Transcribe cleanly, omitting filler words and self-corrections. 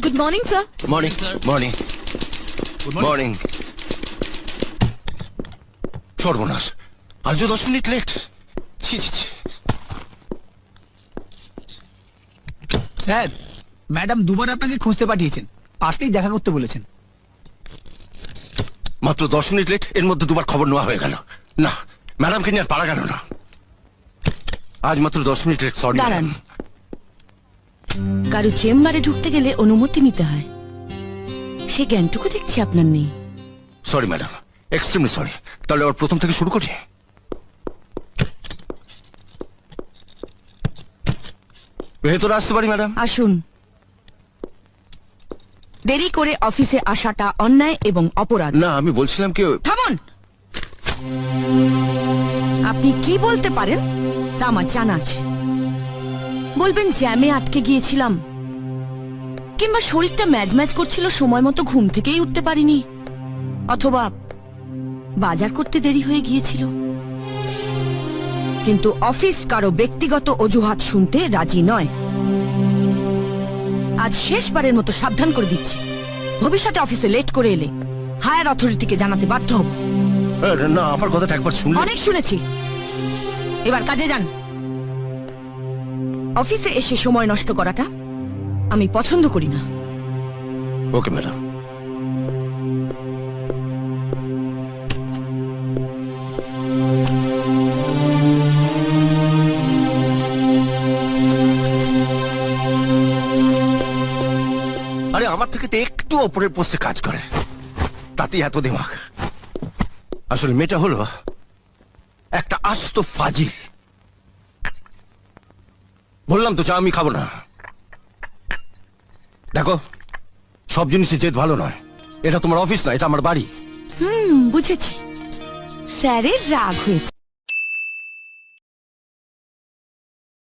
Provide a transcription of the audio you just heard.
Good morning sir. Morning morning morning. সর্বনাশ, আজ 10 minute late. ছি ছি ছি। স্যার, ম্যাডাম দুবার আপনাকে খুঁজতে পাঠিয়েছেন, আসলেই দেখা করতে বলেছেন। মাত্র 10 মিনিট লেট, এর মধ্যে দুবার খবর নেওয়া হয়ে গেল। না, ম্যাডামকে নিয়ে আর পারা গেল না। আজ মাত্র 10 মিনিট লেট। সরি। দাঁড়ান, কারো চেম্বারে ঢুকতে গেলে অনুমতি নিতে হয়, সে জ্ঞানটুকু দেখছি আপনার নেই। Sorry madam, extremely sorry. তাহলে ওর প্রথম থেকে শুরু করি। ভেতরে আসতে পারি ম্যাডাম? আসুন। দেরি করে অফিসে আসাটা অন্যায় এবং অপরাধ। না, আমি বলছিলাম কি থামুন। আপনি কি বলতে পারেন তা আমার জানা আছে। বলবেন জ্যামে আটকে গিয়েছিলাম, কিংবা শরীরটা ম্যাজ ম্যাজ করছিল, সময় মতো ঘুম থেকেই উঠতে পারিনি, অথবা বাজার করতে দেরি হয়ে গিয়েছিল। কিন্তু অফিস কারো ব্যক্তিগত অজুহাত শুনতে রাজি নয়। আজ শেষবারের মতো সাবধান করে দিচ্ছি, ভবিষ্যতে অফিসে লেট করে এলে হায়ার অথরিটিকে জানাতে বাধ্য হব। না, আমার কথাটা একবার শুনলে। অনেক শুনেছি, এবার কাজে যান। অফিসে এসে সময় নষ্ট করাটা আমি পছন্দ করি না। Okay madam. আরে আমার থেকে তো একটু ওপরের পোস্টে কাজ করে, তাতেই এত দিমাগ। আসলে মেয়েটা হলো একটা আস্ত ফাজিল। বললাম তো চা আমি খাবো না। দেখো, সব জিনিসে জেদ ভালো নয়। এটা তোমার অফিস না, এটা আমার বাড়ি। বুঝেছি, স্যারের রাগ হয়েছে।